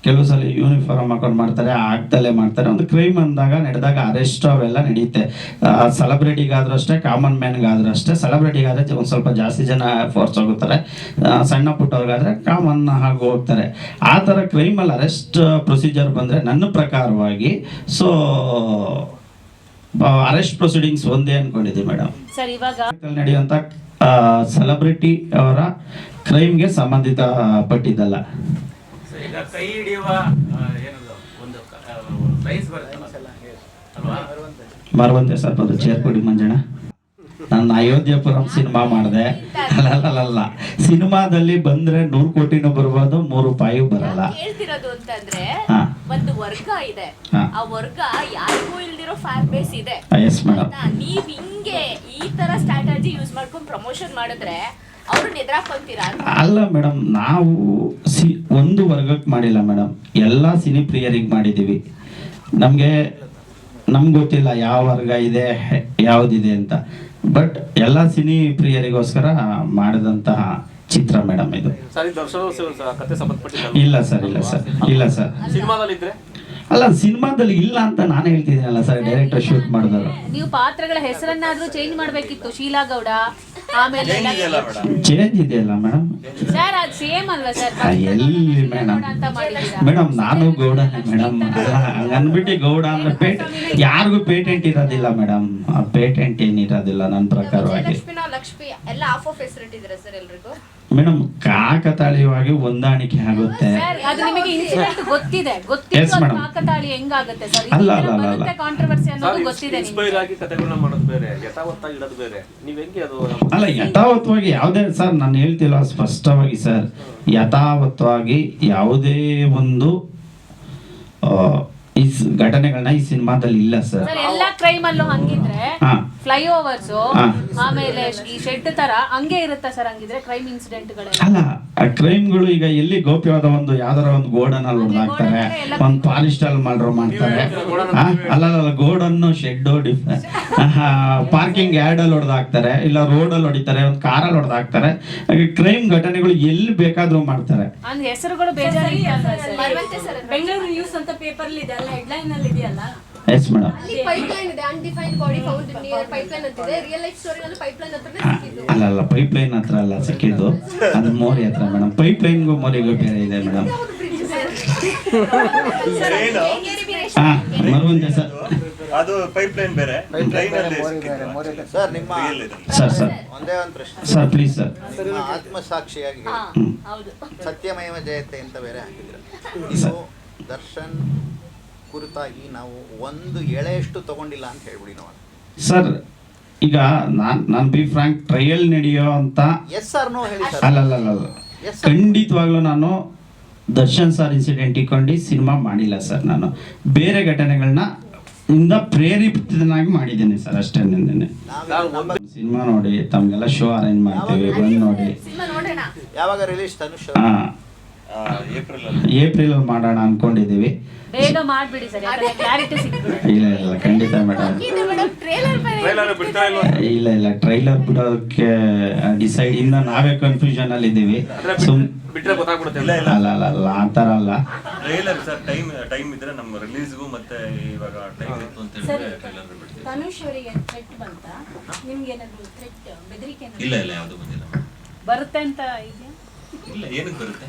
ಕೆಲವು ಸಲ ಯೂನಿಫಾರ್ಮ್ ಹಾಕೊಂಡು ಮಾಡ್ತಾರೆ, ಆಗ್ದಲೇ ಮಾಡ್ತಾರೆ. ಒಂದು ಕ್ರೈಮ್ ಅಂದಾಗ ನಡೆದಾಗ ಅರೆಸ್ಟ್ ಅವೆಲ್ಲ ನಡೆಯುತ್ತೆ. ಸೆಲೆಬ್ರಿಟಿಗಾದ್ರೂ ಅಷ್ಟೇ, ಕಾಮನ್ ಮ್ಯಾನ್ಗಾದ್ರೂ ಅಷ್ಟೇ. ಸೆಲೆಬ್ರಿಟಿಗಾದರೆ ಒಂದು ಸ್ವಲ್ಪ ಜಾಸ್ತಿ ಜನ ಫೋರ್ಸ್ ಹೋಗುತ್ತಾರೆ, ಸಣ್ಣ ಪುಟ್ಟವ್ರಿಗಾದರೆ ಕಾಮನ್ ಆಗಿ ಹೋಗ್ತಾರೆ. ಆ ಥರ ಕ್ರೈಮಲ್ಲಿ ಅರೆಸ್ಟ್ ಪ್ರೊಸೀಜರ್ ಬಂದರೆ ನನ್ನ ಪ್ರಕಾರವಾಗಿ ಸೊ ಅರೆಸ್ಟ್ ಪ್ರೊಸೀಡಿಂಗ್ಸ್ ಒಂದೇ ಅನ್ಕೊಂಡಿದ್ದೀವಿ ಮೇಡಮ್. ಸರ್, ಇವಾಗ ನಡೆಯುವಂಥ ಸೆಲೆಬ್ರಿಟಿ ಅವರ ಕ್ರೈಮ್ಗೆ ಸಂಬಂಧಿತ ಪಟ್ಟಿದ್ದಲ್ಲ. ಈಗ ಕೈ ಹಿಡಿಯುವ ಒಂದು ಪ್ರೈಸ್ ಬರುತ್ತಲ್ಲ ಅಲ್ವಾ? ಮರವಂತೆ ಸರ್, ಅದು ಚೇರ್ ಕೊಡಿ ಮಂಜಣ್ಣ. ನಾನು ಅಯೋಧ್ಯಪುರಂ ಸಿನಿಮಾ ಮಾಡಿದೆ. ಅಲ್ಲ, ಸಿನಿಮಾದಲ್ಲಿ ಬಂದ್ರೆ 100 ಕೋಟಿನೂ ಬರ್ಬೋದು, 3 ರೂಪಾಯಿ ಬರಲ್ಲ. ಹೇಳ್ತಿರೋದು ಅಂತಂದ್ರೆ ಒಂದು ವರ್ಗ ಇದೆ, ಆ ವರ್ಗ ಯಾರಿಗೂ ಇಲ್ದಿರೋ ಫ್ಯಾನ್ ಬೇಸ್ ಇದೆ. ನೀವ್ ಹಿಂಗೆ ಈ ತರ ಸ್ಟ್ರಾಟಜಿ ಯೂಸ್ ಮಾಡ್ಕೊಂಡು ಪ್ರಮೋಷನ್ ಮಾಡಿದ್ರೆ ಅವ್ರು ಎದುರಾಕೊಂತೀರಾ? ಅಲ್ಲ ಮೇಡಮ್, ನಾವು ಒಂದು ವರ್ಗಕ್ಕೆ ಮಾಡಿಲ್ಲ ಮೇಡಮ್, ಎಲ್ಲ ಸಿನಿ ಪ್ರಿಯರಿಗೆ ಮಾಡಿದ್ದೀವಿ. ನಮ್ಗೆ ಗೊತ್ತಿಲ್ಲ ಯಾವ ವರ್ಗ ಇದೆ ಯಾವುದಿದೆ ಅಂತ, ಬಟ್ ಎಲ್ಲ ಸಿನಿ ಪ್ರಿಯರಿಗೋಸ್ಕರ ಮಾಡಿದಂತಹ ಚಿತ್ರ ಮೇಡಮ್ ಇದು. ಇಲ್ಲ ಸರ್, ಇಲ್ಲ ಸರ್. ಅಲ್ಲ, ಸಿನಿಮಾದಲ್ಲಿ ಇಲ್ಲ ಅಂತ ನಾನು ಹೇಳ್ತಿದ್ದೀನಲ್ಲ ಸರ್, ಡೈರೆಕ್ಟರ್ ಶೂಟ್ ಮಾಡಿದ್ರು. ನೀವು ಪಾತ್ರಗಳ ಹೆಸರನ್ನಾದ್ರೂ ಚೇಂಜ್ ಮಾಡ್ಬೇಕಿತ್ತು. ಶೀಲಾ ಗೌಡ, ಆಮೇಲೆ ಚೇಂಜ್ ಇದೆಯಲ್ಲ ಮೇಡಮ್. ಸರ್ ಅದು ಸೇಮ್ ಅಲ್ವಾ ಸರ್? ಎಲ್ಲಿ ಮೇಡಮ್, ನಾನು ಗೌಡನೇ ಮೇಡಮ್. ಅಂದ್ಬಿಟ್ಟು ಗೌಡ ಅಂದ್ರೆ ಯಾರಿಗೂ ಪೇಟೆಂಟ್ ಇರೋದಿಲ್ಲ ಮೇಡಮ್. ಪೇಟೆಂಟ್ ಏನಿರೋದಿಲ್ಲ ನನ್ನ ಪ್ರಕಾರವಾಗಿ. ಲಕ್ಷ್ಮಿ ಎಲ್ಲ ಆಫ್ ಆಫ್ ಹೆಸರಿಟ್ಟಿದ್ದೀರಾ ಸರ್ ಎಲ್ರಿಗೂ? ಮೇಡಮ್, ಕಾಕತಾಳೀಯವಾಗಿ ಹೊಂದಾಣಿಕೆ ಆಗುತ್ತೆ. ಅದು ನಿಮಗೆ ಇನ್ಸಿಡೆಂಟ್ ಗೊತ್ತಿದೆ, ಕಾಕತಾಳಿ ಹೆಂಗಾಗುತ್ತೆ ಸರ್? ಅಲ್ಲ, ಕಾಂಟ್ರವರ್ಸಿ ಅನ್ನೋದು ಗೊತ್ತಿದೆ. ಇನ್ಸ್ಪೈರ್ ಆಗಿ ಕಥೆಗಳನ್ನ ಮಾಡೋದು ಬೇರೆ, ಯಥಾವತ್ತಾಗಿ ಇಡೋದು ಬೇರೆ. ನೀವ್ ಹೆಂಗೆ ಅದು? ಅಲ್ಲ, ಯಥಾವತ್ತವಾಗಿ ಯಾವುದೇ ಸರ್, ನಾನು ಹೇಳ್ತಿಲ್ಲ ಸ್ಪಷ್ಟವಾಗಿ ಸರ್, ಯಥಾವತ್ತವಾಗಿ ಯಾವುದೇ ಒಂದು ಈ ಘಟನೆಗಳನ್ನ ಈ ಸಿನಿಮಾದಲ್ಲಿ ಇಲ್ಲ ಸರ್. ಎಲ್ಲಾ ಕ್ರೈಮ್ ಅಲ್ಲೂ ಹಂಗಿದ್ರೆ ಫ್ಲೈಓವರ್ಸ್ ಆಮೇಲೆ ಈ ಶೆಡ್ ತರ ಹಂಗೆ ಇರುತ್ತೆ ಸರ್. ಹಂಗಿದ್ರೆ ಕ್ರೈಮ್ ಇನ್ಸಿಡೆಂಟ್ ಅಲ್ಲ, ಕ್ರೈಮ್ಗಳು ಈಗ ಎಲ್ಲಿ ಗೋಪ್ಯವಾದ ಒಂದು ಯಾವ್ದಾರ ಒಂದು ಗೋಡನ್ ಅಲ್ಲಿ ಹೊಡೆದಾಕ್ತಾರೆ, ಒಂದು ಫಾರೆಸ್ಟ್ ಅಲ್ಲಿ ಮಾಡ್ತಾರೆ. ಅಲ್ಲ, ಗೋಡನ್ ಶೆಡ್, ಪಾರ್ಕಿಂಗ್ ಯಾರ್ಡ್ ಅಲ್ಲಿ ಹೊಡೆದಾಕ್ತಾರೆ, ಇಲ್ಲ ರೋಡ್ ಅಲ್ಲಿ ಹೊಡಿತಾರೆ, ಒಂದು ಕಾರಲ್ಲಿ ಹೊಡೆದಾಕ್ತಾರೆ. ಕ್ರೈಮ್ ಘಟನೆಗಳು ಎಲ್ಲಿ ಬೇಕಾದ್ರೂ ಮಾಡ್ತಾರೆ. ಹೆಸರುಗಳು ಬೇಜಾರು. ಬೆಂಗಳೂರು ನ್ಯೂಸ್ ಅಂತ ಪೇಪರ್ ಇದೆ, ಹೆಡ್ಲೈನ್ ಅಲ್ಲಿ ಇದೆಯಲ್ಲ. Yes madam. ಪೈಪ್ಲೈನ್ ಇದೆ, undefined body found near pipeline ಅಂತಿದೆ. ರಿಯಲ್ ಲೈಫ್ ಸ್ಟೋರಿ ಅಲ್ಲಿ ಪೈಪ್ಲೈನ್ ಹತ್ರನೇ ಸಿಕ್ಕಿದ್ದು. ಅಲ್ಲ, ಪೈಪ್ಲೈನ್ ಹತ್ರ ಅಲ್ಲ ಸಿಕ್ಕಿದ್ದು, ಅದು ಮೋರಿ ಹತ್ರ ಮೇಡಮ್. ಪೈಪ್ಲೈನ್ಗೂ ಮೋರಿಗೂ ಬೇರೆ ಇದೆ ಮೇಡಮ್. ಮರುವಂತೆ ಸರ್, ಅದು ಪೈಪ್ಲೈನ್ ಬೇರೆ. ಸರ್, ನಿಮ್ಮ ಒಂದೇ ಒಂದು ಪ್ರಶ್ನೆ ಸರ್, ಪ್ಲೀಸ್ ಸರ್. ಆತ್ಮಸಾಕ್ಷಿಯಾಗಿ ಸತ್ಯಮೇವ ಜಯತೆ ಅಂತ ಬೇರೆ ಹಾಕಿದ್ರೆ, ಇದು ದರ್ಶನ್ ಕುರಿತಾಗಿ ನಾವು ಒಂದು ಎಳೆಯಷ್ಟು ತಗೊಂಡಿಲ್ಲ ಅಂತ ಹೇಳ್ಬಿಡಿ ನಾವು. ಸರ್, ಈಗ ನಾನು ಬಿ ಫ್ರಾಂಕ್ ಟ್ರಯಲ್ ನಡೆಯೋ ಅಂತ ಅಲ್ಲ, ಖಂಡಿತವಾಗ್ಲೂ ನಾನು ದರ್ಶನ್ ಸರ್ ಇನ್ಸಿಡೆಂಟ್ ಇಟ್ಕೊಂಡು ಸಿನಿಮಾ ಮಾಡಿಲ್ಲ ಸರ್. ನಾನು ಬೇರೆ ಘಟನೆಗಳನ್ನ ಇಂದ ಪ್ರೇರೇಪಿತನಾಗಿ ಮಾಡಿದ್ದೇನೆ ಸರ್ ಅಷ್ಟೇ. ನಿನ್ನೆ ಸಿನಿಮಾ ನೋಡಿ ತಮಗೆಲ್ಲ ಶೋ ಅರೇಂಜ್ ಮಾಡ್ತೀವಿ, ಬಂದು ನೋಡಿ. ಯಾವಾಗ ರಿಲೀಸ್ ತನುಷ್? ಏಪ್ರಿಲ್ ಅಲ್ಲಿ ಮಾಡೋಣ ಅನ್ಕೊಂಡಿದೀವಿ. ಬೇಗ ಮಾಡ್ಬಿಡಿ ಸರ್, ಕ್ಲಾರಿಟಿ ಸಿಗ್ತದೆ. ಇಲ್ಲ ಖಂಡಿತ ಮೇಡಮ್. ಇಲ್ಲ ಟ್ರೈಲರ್ ಬಿಡೋದಕ್ಕೆ ಡಿಸೈಡ್ ಇಂದ ನಾವೇ ಕನ್ಫ್ಯೂಷನ್ ಅಲ್ಲಿ ಇದ್ದೀವಿ. ಅಲ್ಲ ಆ ಥರ ಅಲ್ಲ. ಟ್ರೈಲರ್ ಸರ್ ಟೈಮ್ ಇದ್ರೆ ನಮ್ಮ ರಿಲೀಸ್ಗೂ ಮತ್ತೆ ಇವಾಗ ಟೈಮ್ ಇತ್ತು ಅಂತ ಹೇಳಿದ್ರೆ ಟ್ರೈಲರ್ ಬಿಡ್ತೀವಿ. ತನುಷ್ ಅವರಿಗೆ ಥ್ರೆಟ್ ಬಂತ? ನಿಮ್ಗೆ ಏನಾದ್ರು ಥ್ರೆಟ್ ಬೆದರಿಕೆ? ಇಲ್ಲ ಯಾವುದು ಬಂದಿಲ್ಲ. ಬರುತ್ತೆ ಅಂತ ಇದೆಯಾ? ಇಲ್ಲ ಏನಕ್ಕೆ ಬರುತ್ತೆ?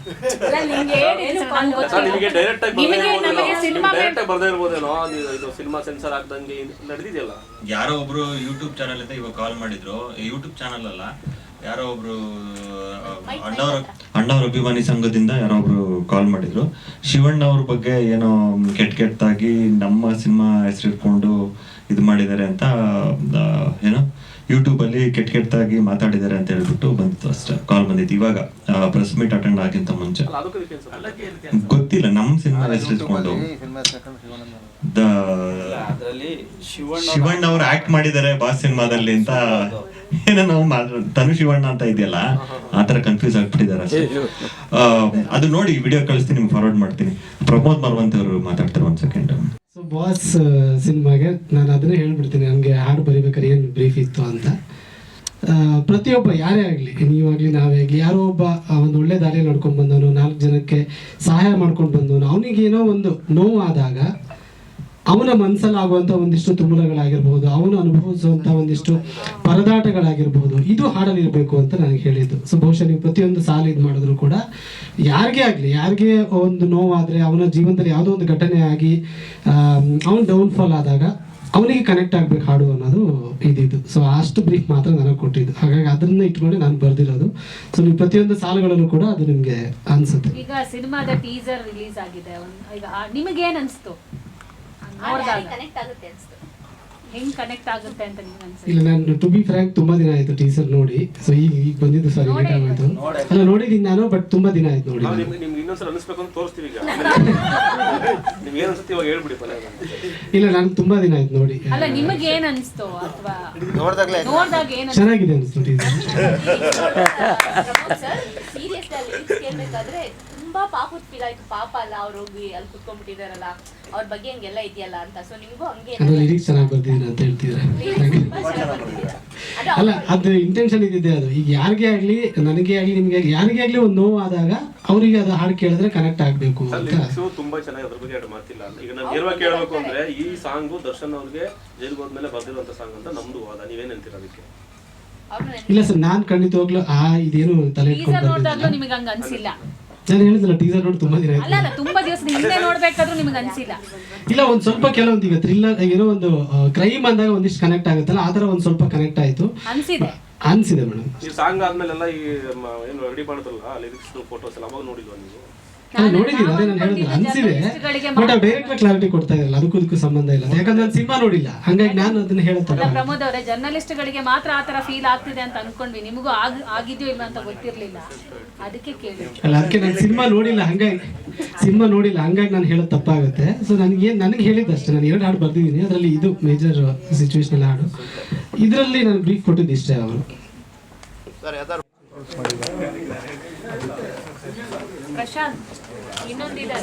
ನಿಮಗೆ ಡೈರೆಕ್ಟ್ ಆಗಿ ಬರ್ದೇ ಇರ್ಬೋದೇನೋ, ಇದು ಸಿನಿಮಾ ಸೆನ್ಸರ್ ಆಗ್ದಂಗೆ ನಡೆದಿದೆಯಲ್ಲ. ಯಾರೋ ಒಬ್ರು ಯೂಟ್ಯೂಬ್ ಚಾನಲ್ ಇಂದ ಇವಾಗ ಕಾಲ್ ಮಾಡಿದ್ರು. ಯೂಟ್ಯೂಬ್ ಚಾನಲ್ ಅಲ್ಲ, ಯಾರೋ ಒಬ್ರು ಅಣ್ಣವ್ರ ಅಭಿಮಾನಿ ಸಂಘದಿಂದ ಯಾರೋ ಒಬ್ರು ಕಾಲ್ ಮಾಡಿದ್ರು. ಶಿವಣ್ಣ ಅವ್ರ ಬಗ್ಗೆ ಏನೋ ಕೆಟ್ಟದಾಗಿ ನಮ್ಮ ಸಿನಿಮಾ ಹೆಸರಿಟ್ಕೊಂಡು ಇದು ಮಾಡಿದ್ದಾರೆ ಅಂತ ಏನೋ ಯೂಟ್ಯೂಬ್ ಅಲ್ಲಿ ಕೆಟ್ಟದಾಗಿ ಮಾತಾಡಿದ್ದಾರೆ ಅಂತ ಹೇಳ್ಬಿಟ್ಟು ಬಂದಿತ್ತು ಅಷ್ಟೇ. ಕಾಲ್ ಬಂದಿತ್ತು ಇವಾಗ ಪ್ರೆಸ್ ಮೀಟ್ ಅಟೆಂಡ್ ಆಗಿಂತ ಮುಂಚೆ. ಗೊತ್ತಿಲ್ಲ, ನಮ್ಮ ಸಿನಿಮಾ ಹೆಸರಿಟ್ಕೊಂಡು ಶಿವಣ್ಣ ಅವ್ರು ಆಕ್ಟ್ ಮಾಡಿದ್ದಾರೆ ಬಾಸ್ ಸಿನಿಮಾದಲ್ಲಿ ಅಂತ ಏನೋ ನಾವು ತನು ಶಿವಣ್ಣ ಅಂತ ಇದೆಯಲ್ಲ, ಆತರ ಕನ್ಫ್ಯೂಸ್ ಆಗ್ಬಿಟ್ಟಿದ್ದಾರೆ ಅಷ್ಟೇ. ಅದು ನೋಡಿ ವಿಡಿಯೋ ಕಳಿಸ್ತೀನಿ, ನಿಮ್ಗೆ ಫಾರ್ವರ್ಡ್ ಮಾಡ್ತೀನಿ. ಪ್ರಮೋದ್ ಮರವಂತಿ ಅವರು ಮಾತಾಡ್ತಾರೆ. 1 ಸೆಕೆಂಡ್. ಸೊ ಬಾಸ್ ಸಿನಿಮಾಗೆ ನಾನು ಅದನ್ನೇ ಹೇಳ್ಬಿಡ್ತೀನಿ, ನನಗೆ ಹಾಡು ಬರಿಬೇಕಾದ್ರೆ ಏನು ಬ್ರೀಫ್ ಇತ್ತು ಅಂತ. ಪ್ರತಿಯೊಬ್ಬ ಯಾರೇ ಆಗಲಿ, ನೀವಾಗಲಿ ನಾವೇ ಆಗಲಿ, ಯಾರೋ ಒಬ್ಬ ಒಂದು ಒಳ್ಳೆ ದಾರಿಯಲ್ಲಿ ನಡ್ಕೊಂಡು ಬಂದವನು, 4 ಜನಕ್ಕೆ ಸಹಾಯ ಮಾಡ್ಕೊಂಡು ಬಂದವನು, ಅವನಿಗೇನೋ ಒಂದು ನೋವು ಆದಾಗ ಅವನ ಮನಸ್ಸಲ್ಲಿ ಆಗುವಂಥ ಒಂದಿಷ್ಟು ತುಮುಲಗಳಾಗಿರ್ಬೋದು, ಅವನು ಅನುಭವಿಸುವಂಥ ಒಂದಿಷ್ಟು ಪರದಾಟಗಳಾಗಿರ್ಬೋದು, ಇದು ಹಾಡಲಿರಬೇಕು ಅಂತ ನನಗೆ ಹೇಳಿದ್ದು. ಸೊ ಬಹುಶಃ ನೀವು ಪ್ರತಿಯೊಂದು ಸಾಲು ಇದು ಮಾಡಿದ್ರು ಕೂಡ ಯಾರಿಗೇ ಆಗಲಿ, ಯಾರಿಗೆ ಒಂದು ನೋವಾದರೆ, ಅವನ ಜೀವನದಲ್ಲಿ ಯಾವುದೋ ಒಂದು ಘಟನೆ ಆಗಿ ಅವನು ಡೌನ್ಫಾಲ್ ಆದಾಗ ಅವನಿಗೆ ಕನೆಕ್ಟ್ ಆಗ್ಬೇಕು ಹಾಡು ಅನ್ನೋದು ಇದಿದ್ದು. ಸೊ ಅಷ್ಟು ಬ್ರೀಫ್ ಮಾತ್ರ ನನಗೆ ಕೊಟ್ಟಿದ್ದು. ಹಾಗಾಗಿ ಅದನ್ನ ಇಟ್ಕೊಂಡು ನಾನು ಬರ್ದಿರೋದು. ಸೊ ನೀವು ಪ್ರತಿಯೊಂದು ಸಾಲುಗಳಲ್ಲೂ ಕೂಡ ಅದು ನಿಮಗೆ ಅನ್ಸುತ್ತೆ. ಈಗ ಸಿನಿಮಾದ ಟೀಸರ್ ರಿಲೀಸ್ ಆಗಿದೆ, ಈಗ ನಿಮಗೇನು ಅನಿಸ್ತು ನೋಡಿದಾಗ? ಕನೆಕ್ಟ್ ಆಗುತ್ತೆ ಅನಿಸ್ತು. ಹೆಂಗ್ ಕನೆಕ್ಟ್ ಆಗುತ್ತೆ ಅಂತ ನಿಮ್ಗೆ ಅನ್ಸುತ್ತೆ? ಇಲ್ಲ, ನಾನು ಟು ಬಿ ಫ್ರ್ಯಾಂಕ್ ತುಂಬಾ ದಿನ ಆಯ್ತು ಟೀಸರ್ ನೋಡಿ. ಸೊ ಈಗ ಬಂದಿದ್ದು ಸಾರಿ ಲೇಟ್ ಆಗೋಯ್ತು. ಅಲ್ಲ ನೋಡಿದ್ದೀನಿ ನಾನು, ಬಟ್ ತುಂಬಾ ದಿನ ಆಯ್ತು ನೋಡಿ. ನಿಮ್ಗೆ ಇನ್ನೊಂದ್ಸಲ ಅನಿಸ್ಬೇಕು ಅಂತ ತೋರಿಸ್ತೀವಿ ಈಗ. ನಿಮ್ಗೆ ಏನು ಅನ್ಸುತ್ತೆ ಇವಾಗ ಹೇಳ್ಬಿಡಿ. ಇಲ್ಲ, ನಾನು ತುಂಬಾ ದಿನ ಆಯ್ತು ನೋಡಿ. ಅಲ್ಲ ನಿಮಗೆ ಏನು ಅನಿಸ್ತು ಅಥವಾ ನೋಡಿದಾಗ ಏನು ಚೆನ್ನಾಗಿದೆ ಅನಿಸ್ತು ಟೀಸರ್. ಸರ್ ಸೀರಿಯಸ್ ಆಗಿ ಕೇಳಬೇಕಾದ್ರೆ ತುಂಬಾ ಪಾಪದ ಫೀಲ್ ಆಯ್ತು. ಪಾಪ ಅಲ್ಲ, ಅವ್ರು ಹೋಗಿ ಅಲ್ಲಿ ಕುತ್ಕೊಂಡ್ಬಿಟ್ಟಿದಾರಲ್ಲ, ಅವ್ರ ಬಗ್ಗೆ ಹಂಗೆಲ್ಲ ಇದೆಯಲ್ಲ ಅಂತ. ಸೊ ನಿಮಗೂ ಹಂಗೆ ಅದು ಲಿರಿಕ್ಸ್ ಚೆನ್ನಾಗಿ ಬರ್ದಿದ್ದೀರಾ ಅಂತ ಹೇಳ್ತಿದ್ರೆ. ಅಲ್ಲ, ಅದು ಇಂಟೆನ್ಷನ್ ಇದ್ದಿದೆ ಅದು. ಈಗ ಯಾರಿಗೇ ಆಗಲಿ, ನನಗೆ ಆಗಲಿ, ನಿಮಗೆ ಯಾರಿಗೇ ಆಗಲಿ ಒಂದು ನೋವು ಆದಾಗ ಅವರಿಗೆ ಅದು ಹಾಡು ಕೇಳಿದ್ರೆ ಕನೆಕ್ಟ್ ಆಗಬೇಕು ಅಂತ. ತುಂಬಾ ಚೆನ್ನಾಗಿ ಅದ್ರ ಬಗ್ಗೆ ಮಾತಿಲ್ಲ. ಈಗ ನಾವು ನೇರವಾಗಿ ಕೇಳಬೇಕು ಅಂದ್ರೆ ಈ ಸಾಂಗು ದರ್ಶನ್ ಅವ್ರಿಗೆ ಜೈಲ್ಗೆ ಹೋದ್ಮೇಲೆ ಬರ್ದಿರುವಂತ ಸಾಂಗ್ ಅಂತ ನಮ್ದು ವಾದ. ನೀವೇನ್ ಅಂತೀರ ಅದಕ್ಕೆ? ಇಲ್ಲ ಸರ್, ನಾನು ಖಂಡಿತವಾಗ್ಲೂ ಇದೇನು ತಲೆ ಟೀಸರ್ ನೋಡಿದಾಗ್ಲೂ ನಿಮಗೆ ಹಂಗ ಅನ್ಸಿಲ್ಲ? ನಾನು ಹೇಳಿದ್ನಲ್ಲ, ಟೀಸರ್ ನೋಡಿ ತುಂಬಾ ದಿನ ಆಯ್ತು. ಅಲ್ಲ ತುಂಬಾ ದಿವಸದ ಹಿಂದೆ ನೋಡ್ಬೇಕಾದ್ರೂ ನಿಮಗೆ ಅನ್ಸಿಲ್ಲ? ಇಲ್ಲ, ಒಂದ್ ಸ್ವಲ್ಪ ಕೆಲವೊಂದು ಈಗ ಥ್ರಿಲ್ಲರ್, ಏನೋ ಒಂದು ಕ್ರೈಮ್ ಅಂದಾಗ ಒಂದಿಷ್ಟು ಕನೆಕ್ಟ್ ಆಗುತ್ತಲ್ಲ, ಆ ತರ ಒಂದ್ ಸ್ವಲ್ಪ ಕನೆಕ್ಟ್ ಆಯ್ತು ಅನ್ಸಿದೆ ಮೇಡಮ್. ಈ ಸಾಂಗ್ ಆದ್ಮೇಲೆಲ್ಲ ಈ ಏನು ರೆಡಿ ಮಾಡಿದ್ರಲ್ಲ ಲಿರಿಕ್ಸ್ ಫೋಟೋಸ್ ಎಲ್ಲ, ಅವಾಗ ನೋಡಿದ್ವಾ ನೀವು? ನೋಡಿದೀನಿ, ಅದೇ ನಾನು ಹೇಳಿದ್ರು ಅನ್ಸಿದೆ. ಬಟ್ ಅವ್ರು ಡೈರೆಕ್ಟ್ ಕ್ಲಾರಿಟಿ ಕೊಡ್ತಾ ಇರಲ್ಲ, ಅದಕ್ಕೂ ಸಂಬಂಧ ಇಲ್ಲ. ಯಾಕಂದ್ರೆ ನಾನು ಸಿನಿಮಾ ನೋಡಿಲ್ಲ, ಹಂಗಾಗಿ ನಾನು ಅದನ್ನ ಹೇಳ್ತೇನೆ. ಪ್ರಮೋದ್ ಅವರೇ, ಜರ್ನಲಿಸ್ಟ್ ಗಳಿಗೆ ಮಾತ್ರ ಆತರ ಫೀಲ್ ಆಗ್ತಿದೆ ಅಂತ ಅನ್ಕೊಂಡ್ವಿ, ನಿಮಗೂ ಆಗಿದ್ಯೋ ಇಲ್ಲ ಅಂತ ಗೊತ್ತಿರ್ಲಿಲ್ಲ, ಅದಕ್ಕೆ ಕೇಳಿ. ಅಲ್ಲ, ಅದಕ್ಕೆ ನಾನು ಸಿನಿಮಾ ನೋಡಿಲ್ಲ, ಹಂಗಾಗಿ ನಾನು ಹೇಳೋದು ತಪ್ಪಾಗುತ್ತೆ. ಸೊ ನನಗೆ ಹೇಳಿದ್ದಷ್ಟೇ. ನಾನು 2 ಹಾಡು ಬರ್ದಿದ್ದೀನಿ, ಅದರಲ್ಲಿ ಇದು ಮೇಜರ್ ಸಿಚುವೇಶನಲ್ ಹಾಡು. ಇದರಲ್ಲಿ ನಾನು ಬ್ರೀಫ್ ಕೊಟ್ಟಿದ್ದು ಇಷ್ಟೇ. ಅವರು ಪ್ರಶಾಂತ್ ಇನ್ನೊಂದಿದೆ.